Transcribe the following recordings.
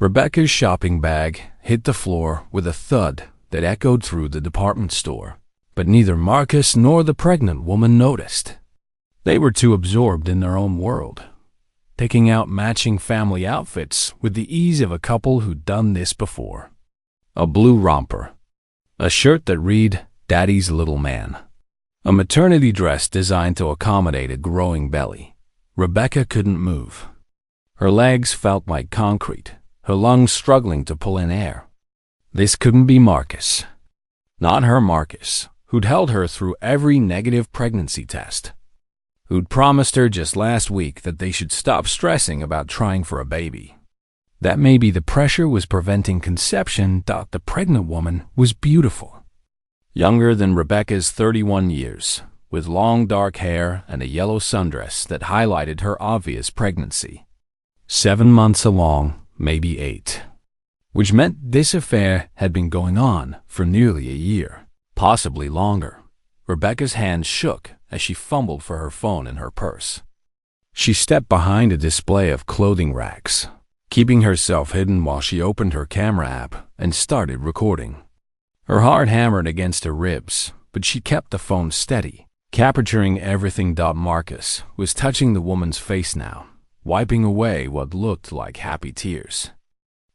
Rebecca's shopping bag hit the floor with a thud that echoed through the department store, but neither Marcus nor the pregnant woman noticed. They were too absorbed in their own world, picking out matching family outfits with the ease of a couple who'd done this before. A blue romper, a shirt that read, "Daddy's Little Man," a maternity dress designed to accommodate a growing belly. Rebecca couldn't move. Her legs felt like concrete, her lungs struggling to pull in air. This couldn't be Marcus. Not her Marcus, who'd held her through every negative pregnancy test, who'd promised her just last week that they should stop stressing about trying for a baby. That maybe the pressure was preventing conception. The pregnant woman was beautiful. Younger than Rebecca's 31 years, with long dark hair and a yellow sundress that highlighted her obvious pregnancy. 7 months along, maybe 8. Which meant this affair had been going on for nearly a year, possibly longer. Rebecca's hands shook as she fumbled for her phone in her purse. She stepped behind a display of clothing racks, keeping herself hidden while she opened her camera app and started recording. Her heart hammered against her ribs, but she kept the phone steady, capturing everything. Marcus was touching the woman's face now, wiping away what looked like happy tears.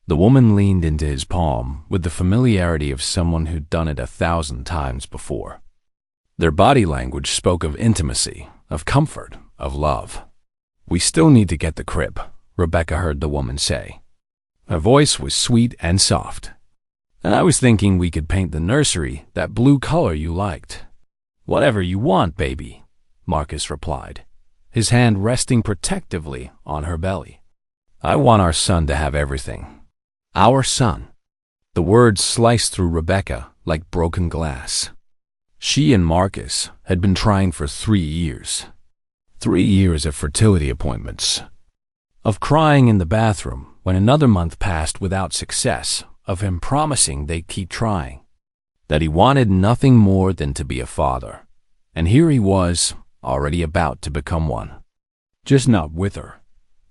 The woman leaned into his palm with the familiarity of someone who'd done it 1,000 times before. Their body language spoke of intimacy, of comfort, of love. "We still need to get the crib," Rebecca heard the woman say. Her voice was sweet and soft. "And I was thinking we could paint the nursery that blue color you liked." "Whatever you want, baby," Marcus replied, his hand resting protectively on her belly. "I want our son to have everything. Our son." The words sliced through Rebecca like broken glass. She and Marcus had been trying for 3 years. 3 years of fertility appointments. Of crying in the bathroom when another month passed without success. Of him promising they'd keep trying. That he wanted nothing more than to be a father. And here he was, already about to become one. Just not with her.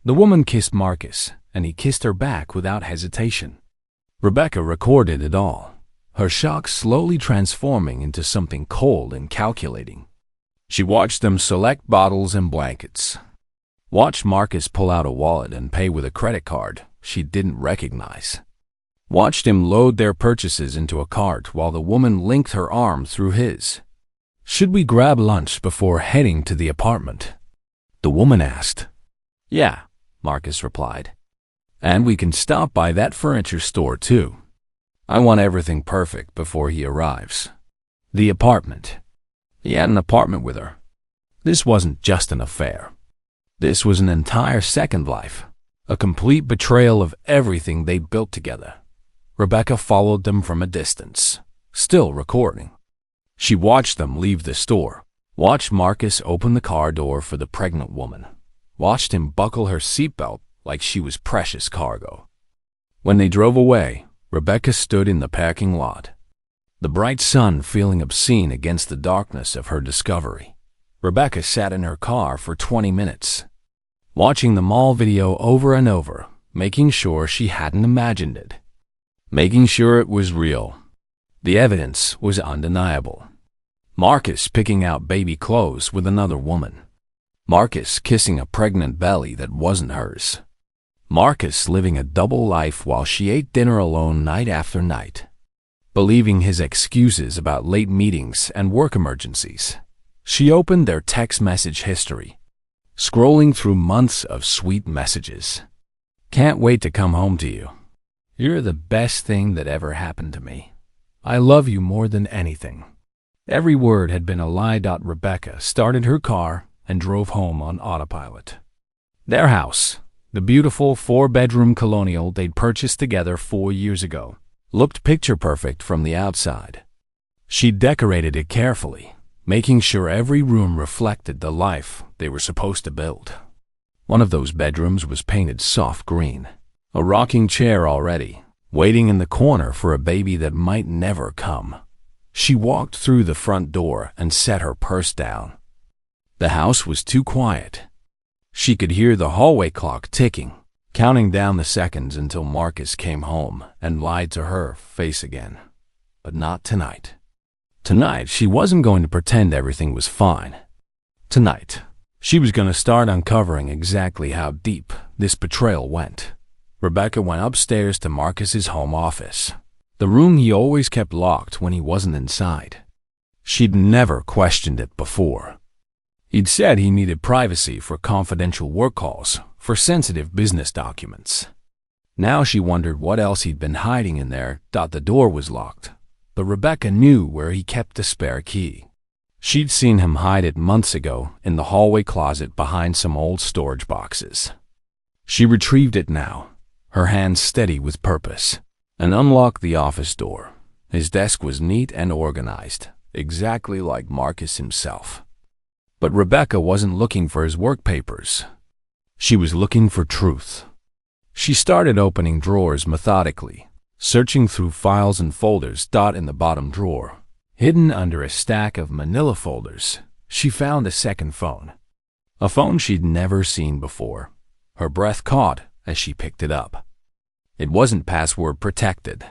The woman kissed Marcus, and he kissed her back without hesitation. Rebecca recorded it all, her shock slowly transforming into something cold and calculating. She watched them select bottles and blankets. Watched Marcus pull out a wallet and pay with a credit card she didn't recognize. Watched him load their purchases into a cart while the woman linked her arm through his. "Should we grab lunch before heading to the apartment?" the woman asked. "Yeah," Marcus replied. "And we can stop by that furniture store too. I want everything perfect before he arrives." The apartment. He had an apartment with her. This wasn't just an affair. This was an entire second life, a complete betrayal of everything they'd built together. Rebecca followed them from a distance, still recording. She watched them leave the store, watched Marcus open the car door for the pregnant woman, watched him buckle her seatbelt like she was precious cargo. When they drove away, Rebecca stood in the parking lot, the bright sun feeling obscene against the darkness of her discovery. Rebecca sat in her car for 20 minutes, watching the mall video over and over, making sure she hadn't imagined it. Making sure it was real. The evidence was undeniable. Marcus picking out baby clothes with another woman. Marcus kissing a pregnant belly that wasn't hers. Marcus living a double life while she ate dinner alone night after night. Believing his excuses about late meetings and work emergencies. She opened their text message history, scrolling through months of sweet messages. "Can't wait to come home to you. You're the best thing that ever happened to me. I love you more than anything." Every word had been a lie. Rebecca started her car and drove home on autopilot. Their house, the beautiful 4-bedroom colonial they'd purchased together 4 years ago, looked picture-perfect from the outside. She decorated it carefully, making sure every room reflected the life they were supposed to build. One of those bedrooms was painted soft green. A rocking chair already, waiting in the corner for a baby that might never come. She walked through the front door and set her purse down. The house was too quiet. She could hear the hallway clock ticking, counting down the seconds until Marcus came home and lied to her face again. But not tonight. Tonight, she wasn't going to pretend everything was fine. Tonight, she was going to start uncovering exactly how deep this betrayal went. Rebecca went upstairs to Marcus's home office, the room he always kept locked when he wasn't inside. She'd never questioned it before. He'd said he needed privacy for confidential work calls, for sensitive business documents. Now she wondered what else he'd been hiding in there. The door was locked, but Rebecca knew where he kept the spare key. She'd seen him hide it months ago in the hallway closet behind some old storage boxes. She retrieved it now, her hands steady with purpose, and unlocked the office door. His desk was neat and organized, exactly like Marcus himself. But Rebecca wasn't looking for his work papers. She was looking for truth. She started opening drawers methodically, searching through files and folders. In the bottom drawer, hidden under a stack of manila folders, she found a second phone. A phone she'd never seen before. Her breath caught as she picked it up. It wasn't password protected.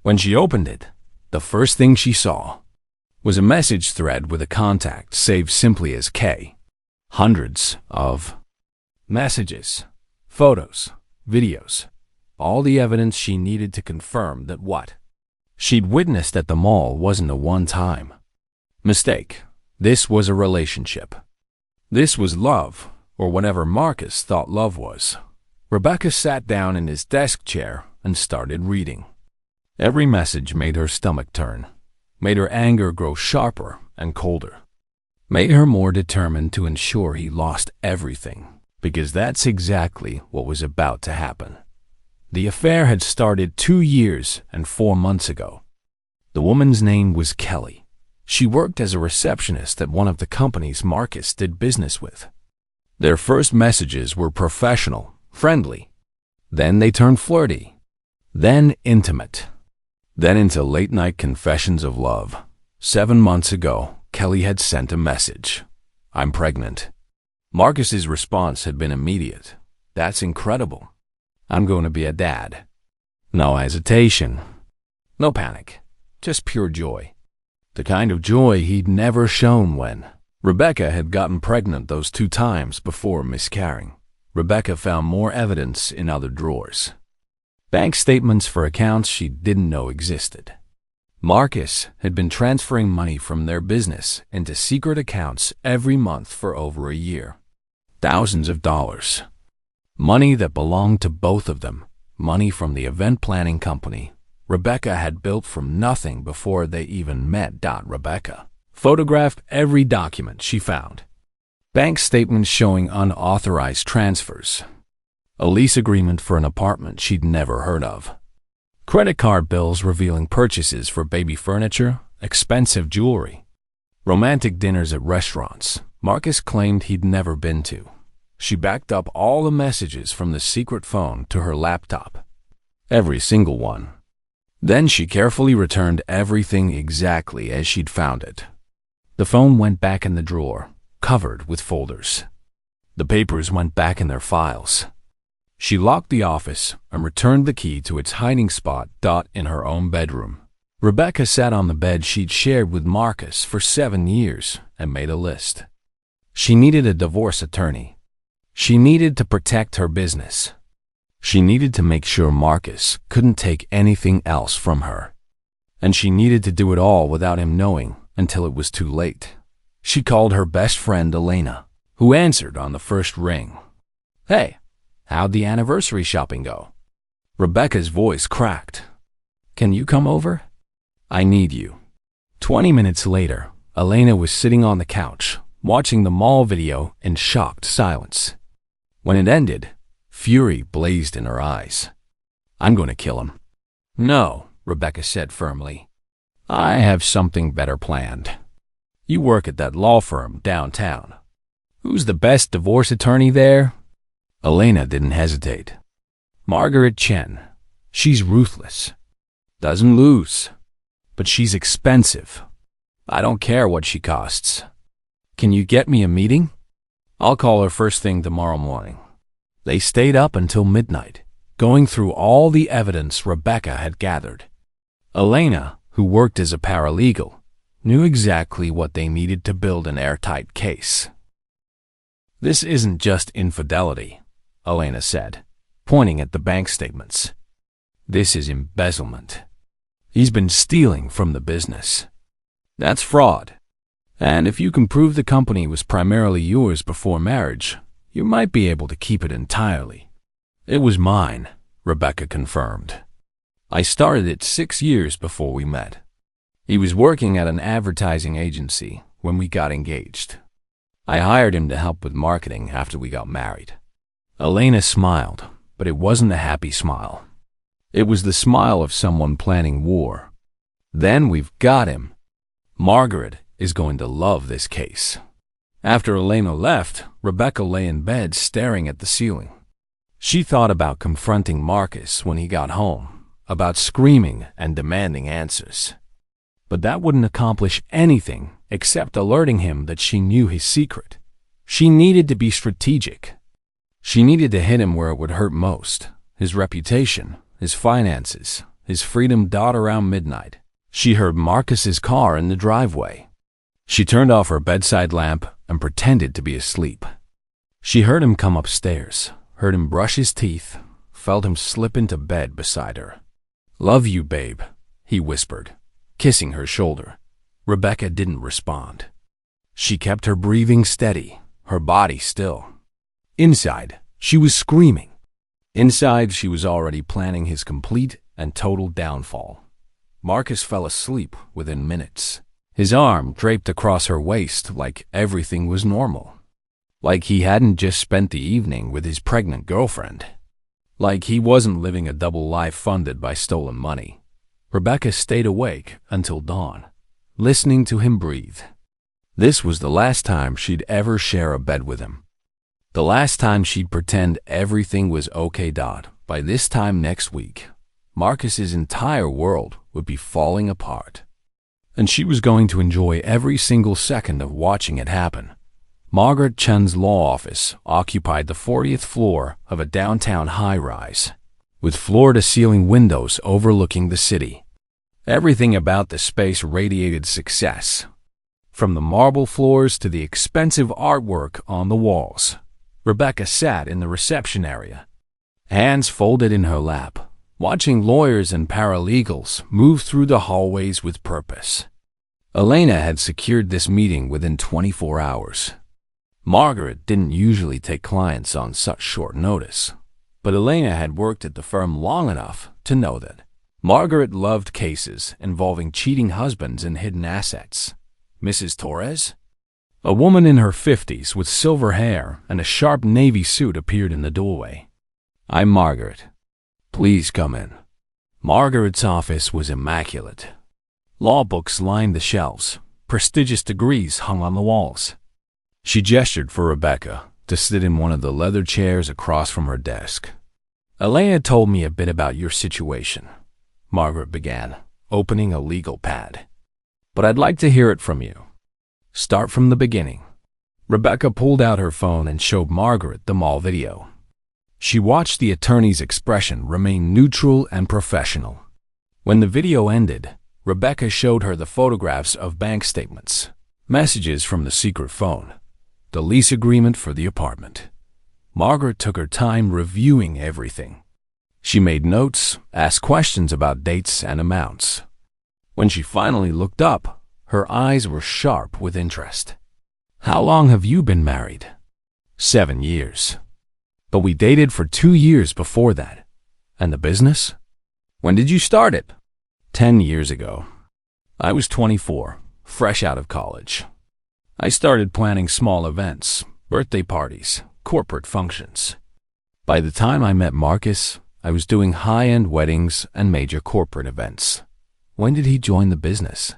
When she opened it, the first thing she saw was a message thread with a contact saved simply as K. Hundreds of messages, photos, videos, all the evidence she needed to confirm that what she'd witnessed at the mall wasn't a one-time mistake. This was a relationship. This was love, or whatever Marcus thought love was. Rebecca sat down in his desk chair and started reading. Every message made her stomach turn, made her anger grow sharper and colder, made her more determined to ensure he lost everything, because that's exactly what was about to happen. The affair had started 2 years and 4 months ago. The woman's name was Kelly. She worked as a receptionist at one of the companies Marcus did business with. Their first messages were professional, friendly. Then they turned flirty. Then intimate. Then into late-night confessions of love. 7 months ago, Kelly had sent a message. "I'm pregnant." Marcus's response had been immediate. "That's incredible. I'm going to be a dad." No hesitation. No panic. Just pure joy. The kind of joy he'd never shown when Rebecca had gotten pregnant those 2 times before miscarrying. Rebecca found more evidence in other drawers. Bank statements for accounts she didn't know existed. Marcus had been transferring money from their business into secret accounts every month for over a year. Thousands of dollars. Money that belonged to both of them. Money from the event planning company Rebecca had built from nothing before they even met. Rebecca photographed every document she found. Bank statements showing unauthorized transfers. A lease agreement for an apartment she'd never heard of. Credit card bills revealing purchases for baby furniture, expensive jewelry. Romantic dinners at restaurants Marcus claimed he'd never been to. She backed up all the messages from the secret phone to her laptop. Every single one. Then she carefully returned everything exactly as she'd found it. The phone went back in the drawer, covered with folders. The papers went back in their files. She locked the office and returned the key to its hiding spot. In her own bedroom. Rebecca sat on the bed she'd shared with Marcus for 7 years and made a list. She needed a divorce attorney. She needed to protect her business. She needed to make sure Marcus couldn't take anything else from her. And she needed to do it all without him knowing until it was too late. She called her best friend Elena, who answered on the first ring. "Hey, how'd the anniversary shopping go?" Rebecca's voice cracked. "Can you come over? I need you." 20 minutes later, Elena was sitting on the couch, watching the mall video in shocked silence. When it ended, fury blazed in her eyes. "I'm going to kill him." "No," Rebecca said firmly. "I have something better planned. You work at that law firm downtown. Who's the best divorce attorney there?" Elena didn't hesitate. "Margaret Chen. She's ruthless. Doesn't lose. But she's expensive. I don't care what she costs. Can you get me a meeting? I'll call her first thing tomorrow morning." They stayed up until midnight, going through all the evidence Rebecca had gathered. Elena, who worked as a paralegal, knew exactly what they needed to build an airtight case. "This isn't just infidelity," Elena said, pointing at the bank statements. "This is embezzlement. He's been stealing from the business. That's fraud. And if you can prove the company was primarily yours before marriage, you might be able to keep it entirely." "It was mine," Rebecca confirmed. "I started it 6 years before we met. He was working at an advertising agency when we got engaged. I hired him to help with marketing after we got married." Elena smiled, but it wasn't a happy smile. It was the smile of someone planning war. "Then we've got him. Margaret is going to love this case." After Elena left, Rebecca lay in bed staring at the ceiling. She thought about confronting Marcus when he got home, about screaming and demanding answers. But that wouldn't accomplish anything except alerting him that she knew his secret. She needed to be strategic. She needed to hit him where it would hurt most: his reputation, his finances, his freedom dot around midnight. She heard Marcus's car in the driveway. She turned off her bedside lamp and pretended to be asleep. She heard him come upstairs, heard him brush his teeth, felt him slip into bed beside her. "Love you, babe," he whispered, kissing her shoulder. Rebecca didn't respond. She kept her breathing steady, her body still. Inside, she was screaming. Inside, she was already planning his complete and total downfall. Marcus fell asleep within minutes, his arm draped across her waist like everything was normal. Like he hadn't just spent the evening with his pregnant girlfriend. Like he wasn't living a double life funded by stolen money. Rebecca stayed awake until dawn, listening to him breathe. This was the last time she'd ever share a bed with him. The last time she'd pretend everything was okay. By this time next week, Marcus's entire world would be falling apart. And she was going to enjoy every single second of watching it happen. Margaret Chen's law office occupied the 40th floor of a downtown high-rise, with floor-to-ceiling windows overlooking the city. Everything about the space radiated success, from the marble floors to the expensive artwork on the walls. Rebecca sat in the reception area, hands folded in her lap, watching lawyers and paralegals move through the hallways with purpose. Elena had secured this meeting within 24 hours. Margaret didn't usually take clients on such short notice, but Elena had worked at the firm long enough to know that. Margaret loved cases involving cheating husbands and hidden assets. Mrs. Torres? A woman in her 50s with silver hair and a sharp navy suit appeared in the doorway. "I'm Margaret. Please come in." Margaret's office was immaculate. Law books lined the shelves, prestigious degrees hung on the walls. She gestured for Rebecca to sit in one of the leather chairs across from her desk. "Elena told me a bit about your situation," Margaret began, opening a legal pad. "But I'd like to hear it from you. Start from the beginning." Rebecca pulled out her phone and showed Margaret the mall video. She watched the attorney's expression remain neutral and professional. When the video ended, Rebecca showed her the photographs of bank statements, messages from the secret phone, the lease agreement for the apartment. Margaret took her time reviewing everything. She made notes, asked questions about dates and amounts. When she finally looked up, her eyes were sharp with interest. "How long have you been married?" 7 years. "But we dated for 2 years before that. And the business? When did you start it?" 10 years ago. I was 24, fresh out of college. I started planning small events, birthday parties, corporate functions. By the time I met Marcus, I was doing high-end weddings and major corporate events. When did he join the business?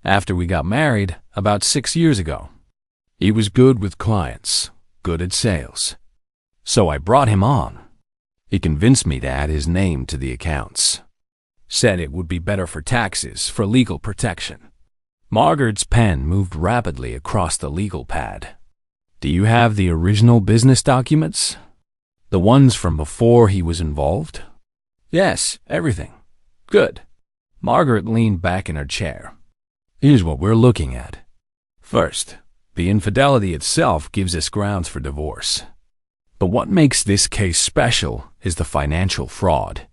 After we got married, about 6 years ago. He was good with clients, good at sales. So I brought him on. He convinced me to add his name to the accounts. Said it would be better for taxes, for legal protection. Margaret's pen moved rapidly across the legal pad. "Do you have the original business documents?" The ones from before he was involved? Yes, everything. Good. Margaret leaned back in her chair. Here's what we're looking at. First, the infidelity itself gives us grounds for divorce. But what makes this case special is the financial fraud.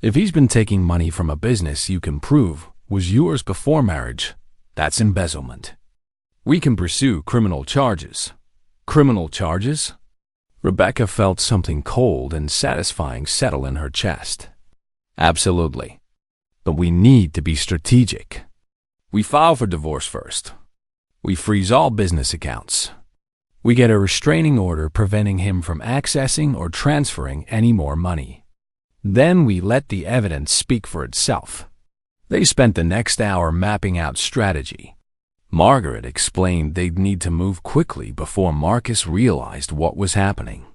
If he's been taking money from a business you can prove was yours before marriage, that's embezzlement. We can pursue criminal charges. Criminal charges? Rebecca felt something cold and satisfying settle in her chest. Absolutely. But we need to be strategic. We file for divorce first. We freeze all business accounts. We get a restraining order preventing him from accessing or transferring any more money. Then we let the evidence speak for itself. They spent the next hour mapping out strategy. Margaret explained they'd need to move quickly before Marcus realized what was happening.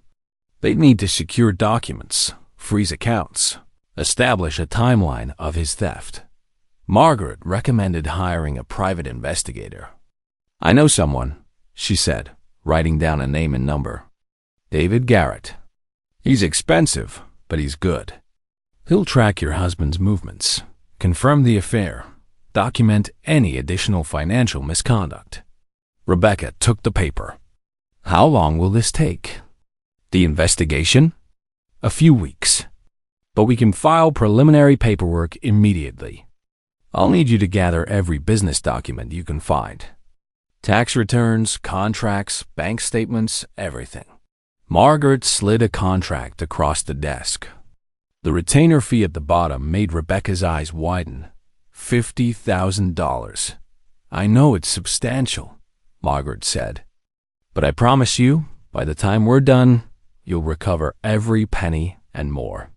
They'd need to secure documents, freeze accounts, establish a timeline of his theft. Margaret recommended hiring a private investigator. I know someone, she said, writing down a name and number. David Garrett. He's expensive, but he's good. He'll track your husband's movements, confirm the affair, document any additional financial misconduct. Rebecca took the paper. How long will this take? The investigation? A few weeks. But we can file preliminary paperwork immediately. I'll need you to gather every business document you can find. Tax returns, contracts, bank statements, everything. Margaret slid a contract across the desk. The retainer fee at the bottom made Rebecca's eyes widen. $50,000. I know it's substantial, Margaret said. But I promise you, by the time we're done, you'll recover every penny and more.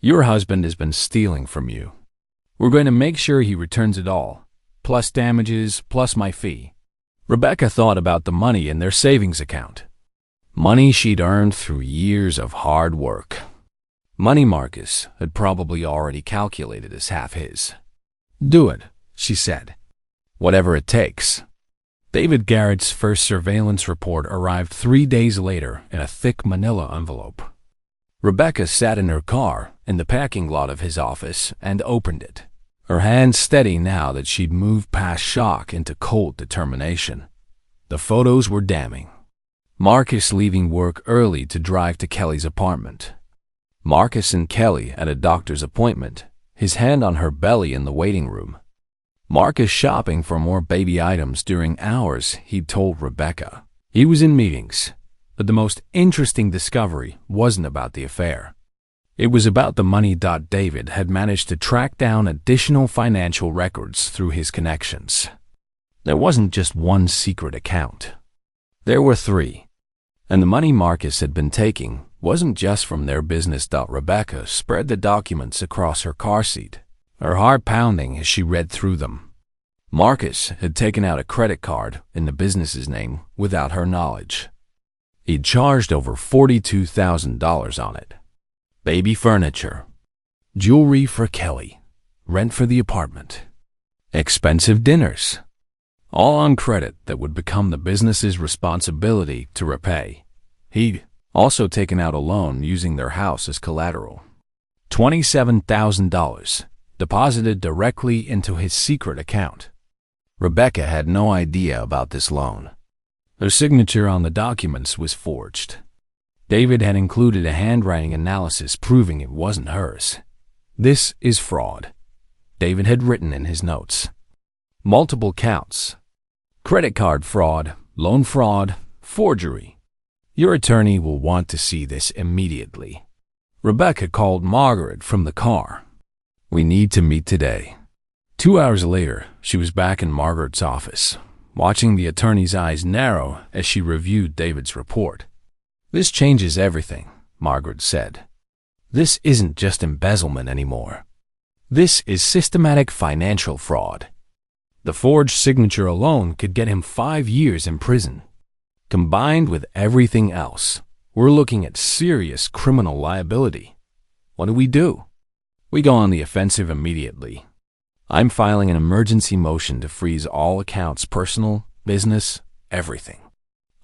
Your husband has been stealing from you. We're going to make sure he returns it all, plus damages, plus my fee. Rebecca thought about the money in their savings account. Money she'd earned through years of hard work. Money Marcus had probably already calculated as half his. Do it, she said. Whatever it takes. David Garrett's first surveillance report arrived 3 days later in a thick manila envelope. Rebecca sat in her car in the parking lot of his office and opened it, her hand steady now that she'd moved past shock into cold determination. The photos were damning. Marcus leaving work early to drive to Kelly's apartment. Marcus and Kelly at a doctor's appointment, his hand on her belly in the waiting room. Marcus shopping for more baby items during hours he'd told Rebecca. He was in meetings, but the most interesting discovery wasn't about the affair. It was about the money. David had managed to track down additional financial records through his connections. There wasn't just one secret account. There were 3, and the money Marcus had been taking wasn't just from their business. Rebecca spread the documents across her car seat, her heart pounding as she read through them. Marcus had taken out a credit card in the business's name without her knowledge. He'd charged over $42,000 on it. Baby furniture, jewelry for Kelly, rent for the apartment, expensive dinners, all on credit that would become the business's responsibility to repay. He'd also taken out a loan using their house as collateral. $27,000 deposited directly into his secret account. Rebecca had no idea about this loan. Her signature on the documents was forged. David had included a handwriting analysis proving it wasn't hers. This is fraud, David had written in his notes. Multiple counts. Credit card fraud, loan fraud, forgery. Your attorney will want to see this immediately. Rebecca called Margaret from the car. We need to meet today. 2 hours later, she was back in Margaret's office, watching the attorney's eyes narrow as she reviewed David's report. This changes everything, Margaret said. This isn't just embezzlement anymore. This is systematic financial fraud. The forged signature alone could get him 5 years in prison. Combined with everything else, we're looking at serious criminal liability. What do? We go on the offensive immediately. I'm filing an emergency motion to freeze all accounts, personal, business, everything.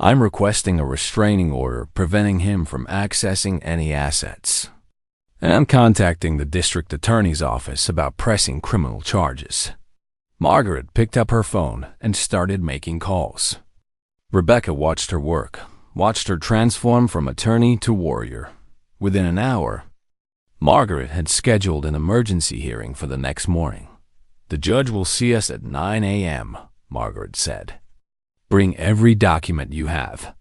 I'm requesting a restraining order preventing him from accessing any assets. And I'm contacting the district attorney's office about pressing criminal charges. Margaret picked up her phone and started making calls. Rebecca watched her work, watched her transform from attorney to warrior. Within an hour, Margaret had scheduled an emergency hearing for the next morning. "The judge will see us at 9 a.m., Margaret said. "Bring every document you have.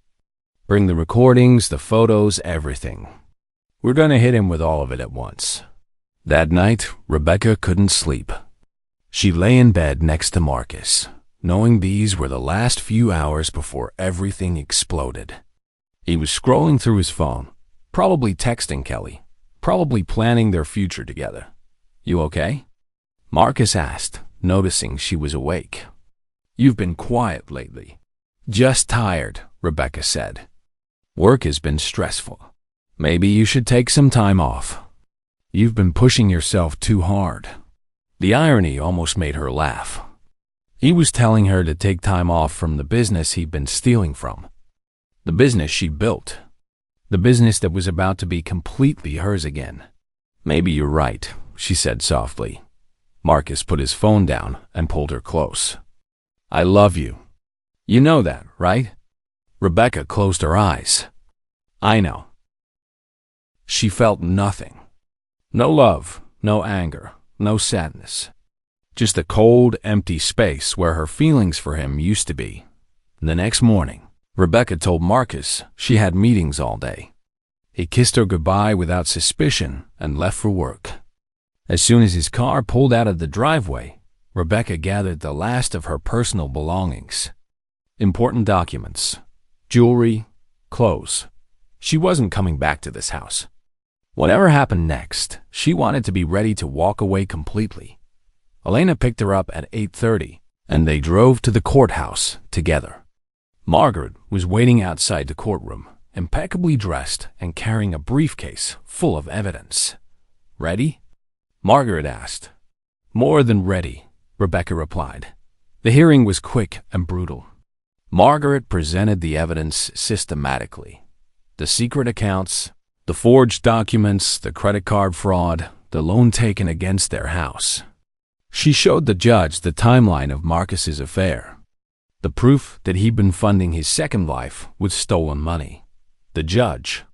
Bring the recordings, the photos, everything. We're going to hit him with all of it at once." That night, Rebecca couldn't sleep. She lay in bed next to Marcus, knowing these were the last few hours before everything exploded. He was scrolling through his phone, probably texting Kelly, probably planning their future together. "You okay?" Marcus asked, noticing she was awake. "You've been quiet lately." "Just tired," Rebecca said. "Work has been stressful. Maybe you should take some time off. You've been pushing yourself too hard." The irony almost made her laugh. He was telling her to take time off from the business he'd been stealing from. The business she built. The business that was about to be completely hers again. "Maybe you're right," she said softly. Marcus put his phone down and pulled her close. "I love you. You know that, right?" Rebecca closed her eyes. "I know." She felt nothing. No love, no anger, no sadness. Just a cold, empty space where her feelings for him used to be. The next morning, Rebecca told Marcus she had meetings all day. He kissed her goodbye without suspicion and left for work. As soon as his car pulled out of the driveway, Rebecca gathered the last of her personal belongings. Important documents, jewelry, clothes. She wasn't coming back to this house. Whatever happened next, she wanted to be ready to walk away completely. Elena picked her up at 8:30, and they drove to the courthouse together. Margaret was waiting outside the courtroom, impeccably dressed and carrying a briefcase full of evidence. "Ready?" Margaret asked. "More than ready," Rebecca replied. The hearing was quick and brutal. Margaret presented the evidence systematically. The secret accounts, the forged documents, the credit card fraud, the loan taken against their house. She showed the judge the timeline of Marcus's affair, the proof that he'd been funding his second life with stolen money. The judge,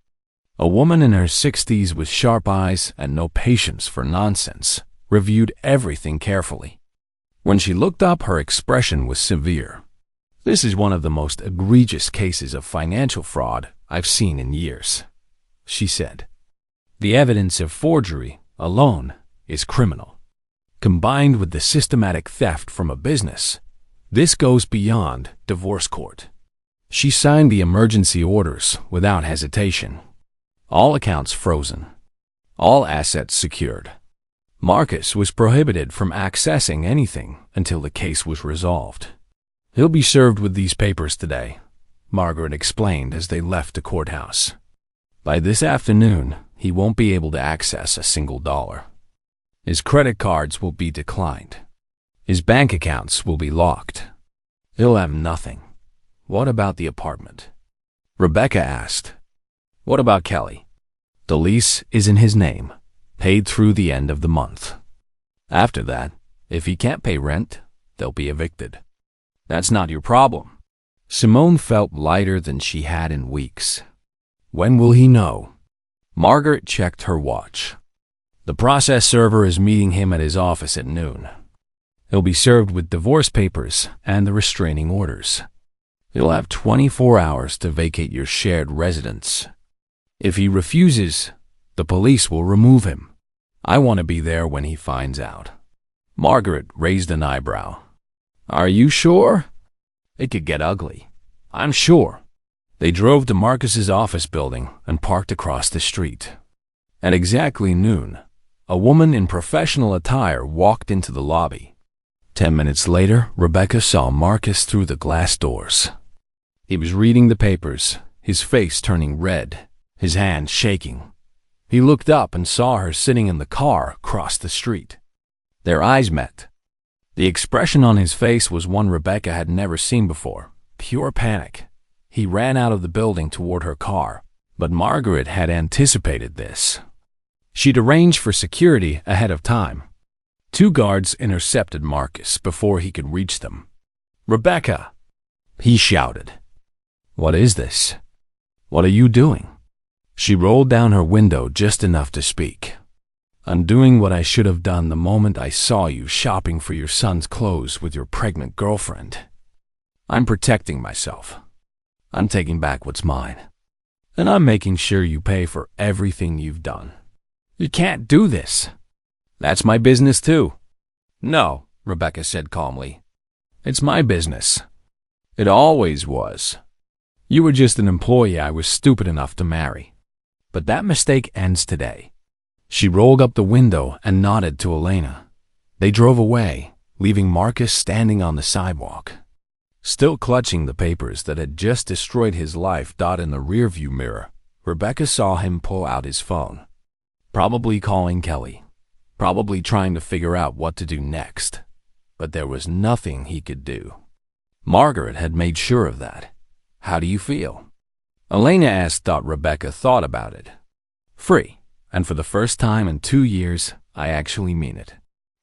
a woman in her 60s with sharp eyes and no patience for nonsense, reviewed everything carefully. When she looked up, her expression was severe. "This is one of the most egregious cases of financial fraud I've seen in years," she said. "The evidence of forgery alone is criminal. Combined with the systematic theft from a business, this goes beyond divorce court." She signed the emergency orders without hesitation. All accounts frozen. All assets secured. Marcus was prohibited from accessing anything until the case was resolved. "He'll be served with these papers today," Margaret explained as they left the courthouse. "By this afternoon, he won't be able to access a single dollar. His credit cards will be declined. His bank accounts will be locked. He'll have nothing." "What about the apartment?" Rebecca asked. "What about Kelly?" "The lease is in his name, paid through the end of the month. After that, if he can't pay rent, they'll be evicted." "That's not your problem." Simone felt lighter than she had in weeks. When will he know? Margaret checked her watch. The process server is meeting him at his office at noon. He'll be served with divorce papers and the restraining orders. He'll have 24 hours to vacate your shared residence. If he refuses, the police will remove him. I want to be there when he finds out." Margaret raised an eyebrow. "Are you sure?" "It could get ugly." "I'm sure." They drove to Marcus's office building and parked across the street. At exactly noon, a woman in professional attire walked into the lobby. 10 minutes later, Rebecca saw Marcus through the glass doors. He was reading the papers, his face turning red, his hands shaking. He looked up and saw her sitting in the car across the street. Their eyes met. The expression on his face was one Rebecca had never seen before, pure panic. He ran out of the building toward her car, but Margaret had anticipated this. She'd arranged for security ahead of time. 2 guards intercepted Marcus before he could reach them. "Rebecca!" he shouted. "What is this? What are you doing?" She rolled down her window just enough to speak. "I'm doing what I should have done the moment I saw you shopping for your son's clothes with your pregnant girlfriend. I'm protecting myself. I'm taking back what's mine. And I'm making sure you pay for everything you've done." "You can't do this." "That's my business too." "No," Rebecca said calmly. "It's my business. It always was. You were just an employee I was stupid enough to marry. But that mistake ends today." She rolled up the window and nodded to Elena. They drove away, leaving Marcus standing on the sidewalk. Still clutching the papers that had just destroyed his life. In the rearview mirror, Rebecca saw him pull out his phone. Probably calling Kelly. Probably trying to figure out what to do next. But there was nothing he could do. Margaret had made sure of that. "How do you feel?" Elena asked. Rebecca thought about it. "Free, and for the first time in 2 years, I actually mean it."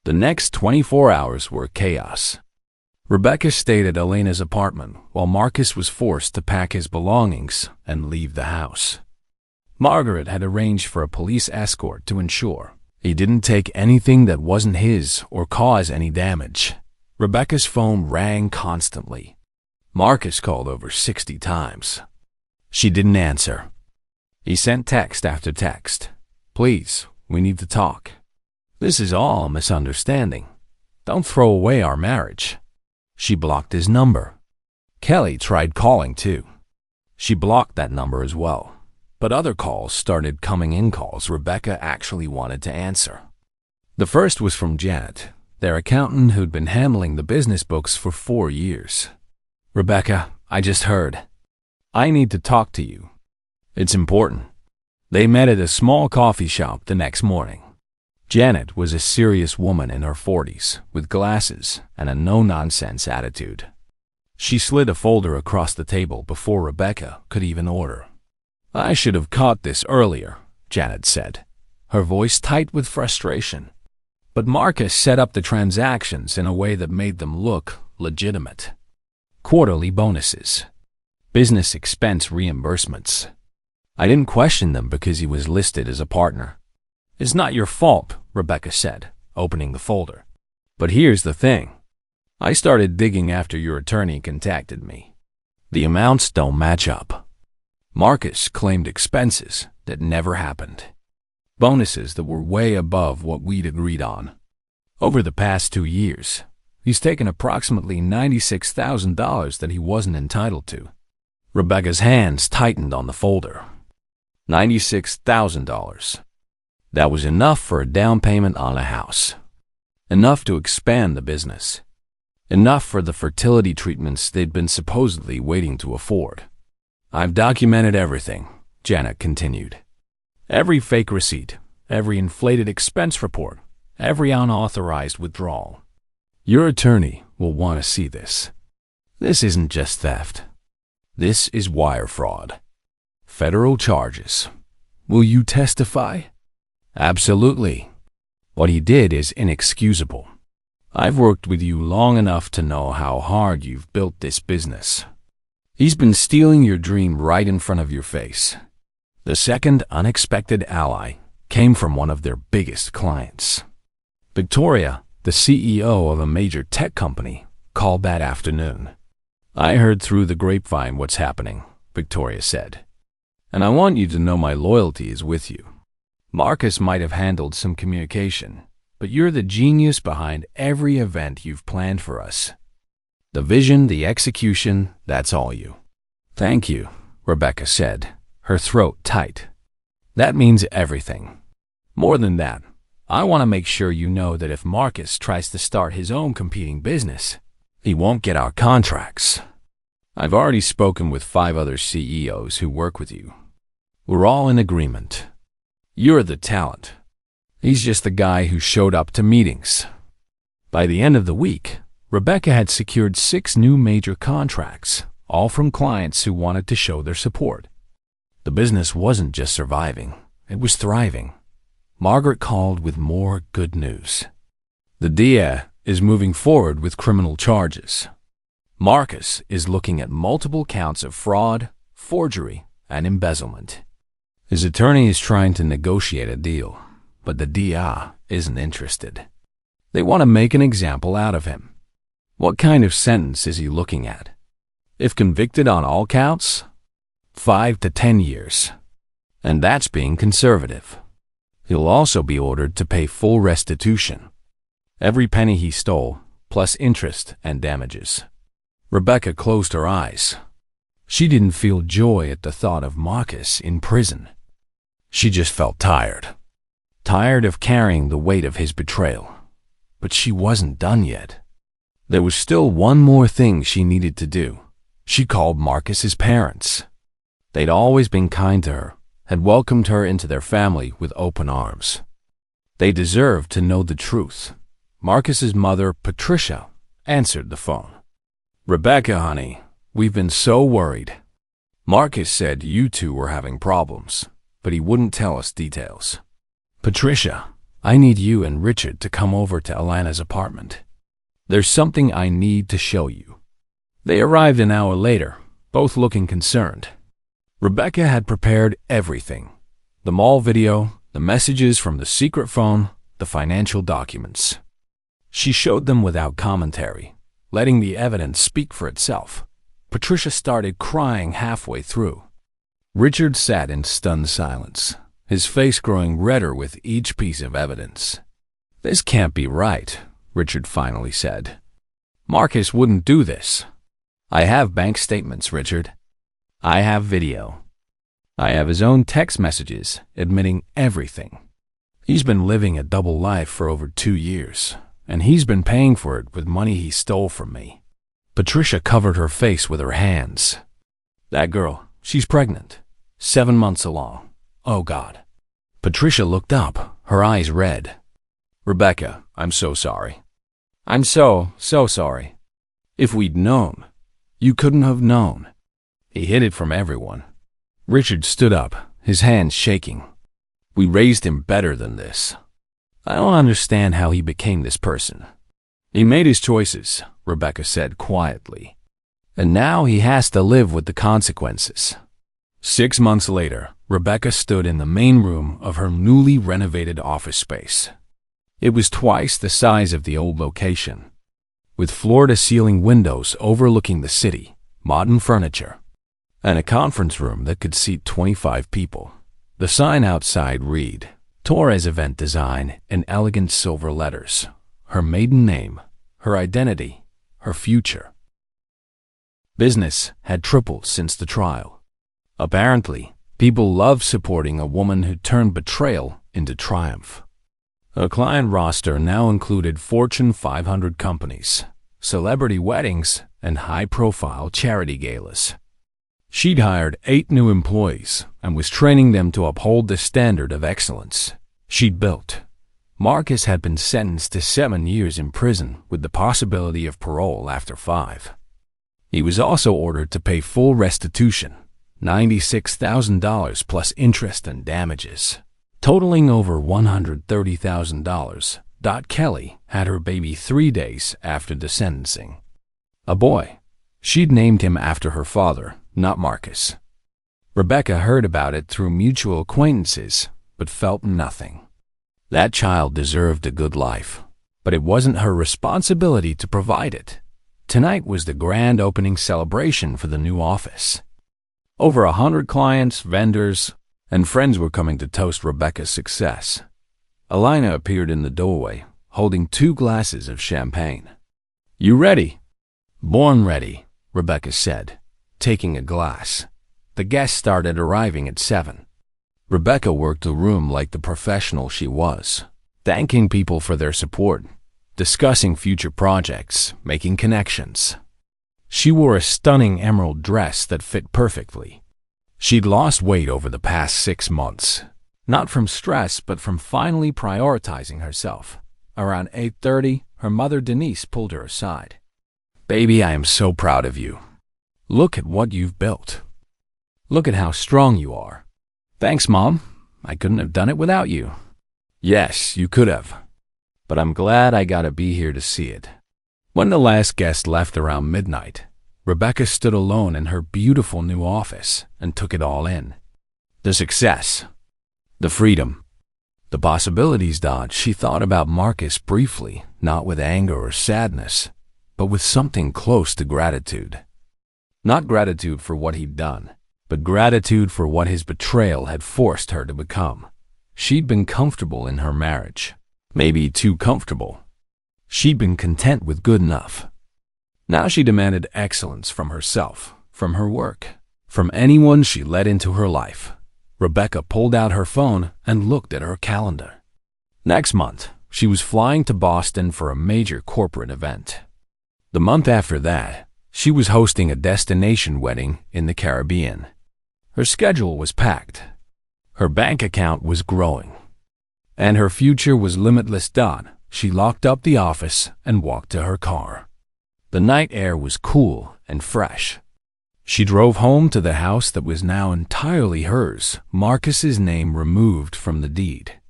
The next 24 hours were chaos. Rebecca stayed at Elena's apartment while Marcus was forced to pack his belongings and leave the house. Margaret had arranged for a police escort to ensure he didn't take anything that wasn't his or cause any damage. Rebecca's phone rang constantly. Marcus called over 60 times. She didn't answer. He sent text after text. "Please, we need to talk. This is all a misunderstanding. Don't throw away our marriage." She blocked his number. Kelly tried calling too. She blocked that number as well. But other calls started coming in, calls Rebecca actually wanted to answer. The first was from Janet, their accountant who'd been handling the business books for 4 years. "Rebecca, I just heard. I need to talk to you. It's important." They met at a small coffee shop the next morning. Janet was a serious woman in her 40s, with glasses and a no-nonsense attitude. She slid a folder across the table before Rebecca could even order. "I should have caught this earlier," Janet said, her voice tight with frustration. But Marcus set up the transactions in a way that made them look legitimate. Quarterly bonuses. Business expense reimbursements. I didn't question them because he was listed as a partner. "It's not your fault," Rebecca said, opening the folder. "But here's the thing. I started digging after your attorney contacted me. The amounts don't match up. Marcus claimed expenses that never happened. Bonuses that were way above what we'd agreed on. Over the past 2 years, he's taken approximately $96,000 that he wasn't entitled to." Rebecca's hands tightened on the folder. $96,000. That was enough for a down payment on a house. Enough to expand the business. Enough for the fertility treatments they'd been supposedly waiting to afford. "I've documented everything," Janet continued. "Every fake receipt, every inflated expense report, every unauthorized withdrawal. Your attorney will want to see this. This isn't just theft. This is wire fraud. Federal charges. Will you testify?" "Absolutely. What he did is inexcusable. I've worked with you long enough to know how hard you've built this business. He's been stealing your dream right in front of your face." The second unexpected ally came from one of their biggest clients. Victoria, the CEO of a major tech company, called that afternoon. "I heard through the grapevine what's happening," Victoria said. "And I want you to know my loyalty is with you. Marcus might have handled some communication, but you're the genius behind every event you've planned for us. The vision, the execution, that's all you." "Thank you," Rebecca said, her throat tight. "That means everything. More than that, I want to make sure you know that if Marcus tries to start his own competing business, he won't get our contracts. I've already spoken with 5 other CEOs who work with you. We're all in agreement. You're the talent. He's just the guy who showed up to meetings." By the end of the week, Rebecca had secured 6 new major contracts, all from clients who wanted to show their support. The business wasn't just surviving, it was thriving. Margaret called with more good news. The DA is moving forward with criminal charges. Marcus is looking at multiple counts of fraud, forgery, and embezzlement. His attorney is trying to negotiate a deal, but the DA isn't interested. They want to make an example out of him. What kind of sentence is he looking at? If convicted on all counts, 5 to 10 years. And that's being conservative. He'll also be ordered to pay full restitution. Every penny he stole, plus interest and damages. Rebecca closed her eyes. She didn't feel joy at the thought of Marcus in prison. She just felt tired. Tired of carrying the weight of his betrayal. But she wasn't done yet. There was still one more thing she needed to do. She called Marcus's parents. They'd always been kind to her, had welcomed her into their family with open arms. They deserved to know the truth. Marcus's mother, Patricia, answered the phone. "Rebecca, honey, we've been so worried. Marcus said you two were having problems, but he wouldn't tell us details. Patricia, I need you and Richard to come over to Alana's apartment. There's something I need to show you." They arrived an hour later, both looking concerned. Rebecca had prepared everything. The mall video, the messages from the secret phone, the financial documents. She showed them without commentary, letting the evidence speak for itself. Patricia started crying halfway through. Richard sat in stunned silence, his face growing redder with each piece of evidence. "This can't be right," Richard finally said. "Marcus wouldn't do this. I have bank statements, Richard. I have video. I have his own text messages admitting everything. He's been living a double life for over 2 years, and he's been paying for it with money he stole from me." Patricia covered her face with her hands. "That girl, she's pregnant. 7 months along. Oh, God." Patricia looked up, her eyes red. "Rebecca, I'm so sorry. I'm so sorry. If we'd known. You couldn't have known. He hid it from everyone." Richard stood up, his hands shaking. "We raised him better than this. I don't understand how he became this person." "He made his choices," Rebecca said quietly. "And now he has to live with the consequences." 6 months later, Rebecca stood in the main room of her newly renovated office space. It was twice the size of the old location, with floor-to-ceiling windows overlooking the city, modern furniture, and a conference room that could seat 25 people. The sign outside read, "Torres Event Design," in elegant silver letters. Her maiden name, her identity, her future. Business had tripled since the trial. Apparently, people loved supporting a woman who turned betrayal into triumph. Her client roster now included Fortune 500 companies, celebrity weddings, and high-profile charity galas. She'd hired 8 new employees and was training them to uphold the standard of excellence she'd built. Marcus had been sentenced to 7 years in prison with the possibility of parole after 5. He was also ordered to pay full restitution, $96,000 plus interest and damages, totaling over $130,000. Kelly had her baby 3 days after the sentencing. A boy. She'd named him after her father, not Marcus. Rebecca heard about it through mutual acquaintances, but felt nothing. That child deserved a good life, but it wasn't her responsibility to provide it. Tonight was the grand opening celebration for the new office. Over 100 clients, vendors, and friends were coming to toast Rebecca's success. Alana appeared in the doorway, holding 2 glasses of champagne. "You ready?" "Born ready," Rebecca said, taking a glass. The guests started arriving at 7. Rebecca worked the room like the professional she was, thanking people for their support, discussing future projects, making connections. She wore a stunning emerald dress that fit perfectly. She'd lost weight over the past 6 months, not from stress but from finally prioritizing herself. Around 8:30, her mother Denise pulled her aside. "Baby, I am so proud of you. Look at what you've built. Look at how strong you are. Thanks, Mom. I couldn't have done it without you. Yes, you could have. But I'm glad I got to be here to see it. When the last guest left around midnight, Rebecca stood alone in her beautiful new office and took it all in. The success, the freedom, the possibilities. She thought about Marcus briefly, not with anger or sadness, but with something close to gratitude. Not gratitude for what he'd done, but gratitude for what his betrayal had forced her to become. She'd been comfortable in her marriage, maybe too comfortable. She'd been content with good enough. Now she demanded excellence from herself, from her work, from anyone she let into her life. Rebecca pulled out her phone and looked at her calendar. Next month, she was flying to Boston for a major corporate event. The month after that, she was hosting a destination wedding in the Caribbean. Her schedule was packed. Her bank account was growing. And her future was limitless. She locked up the office and walked to her car. The night air was cool and fresh. She drove home to the house that was now entirely hers, Marcus's name removed from the deed.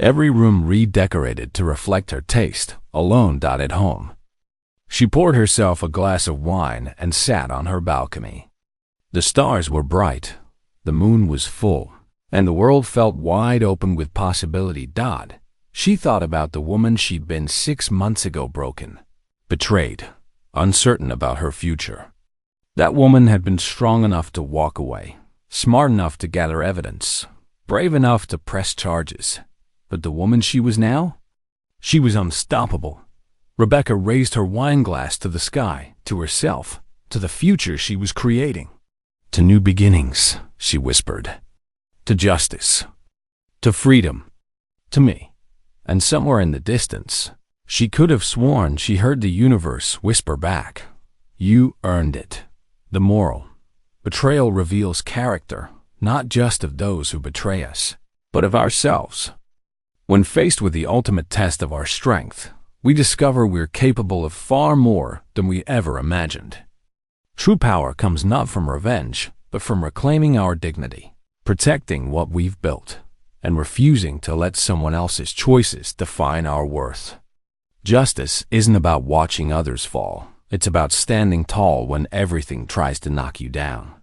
Every room redecorated to reflect her taste, alone. At home, she poured herself a glass of wine and sat on her balcony. The stars were bright, the moon was full, and the world felt wide open with possibility. She thought about the woman she'd been 6 months ago, broken, betrayed, uncertain about her future. That woman had been strong enough to walk away, smart enough to gather evidence, brave enough to press charges. But the woman she was now? She was unstoppable. Rebecca raised her wine glass to the sky, to herself, to the future she was creating. To new beginnings, she whispered. To justice. To freedom. To me. And somewhere in the distance, she could have sworn she heard the universe whisper back, "You earned it." The moral: betrayal reveals character, not just of those who betray us, but of ourselves. When faced with the ultimate test of our strength, we discover we're capable of far more than we ever imagined. True power comes not from revenge, but from reclaiming our dignity, protecting what we've built, and refusing to let someone else's choices define our worth. Justice isn't about watching others fall. It's about standing tall when everything tries to knock you down.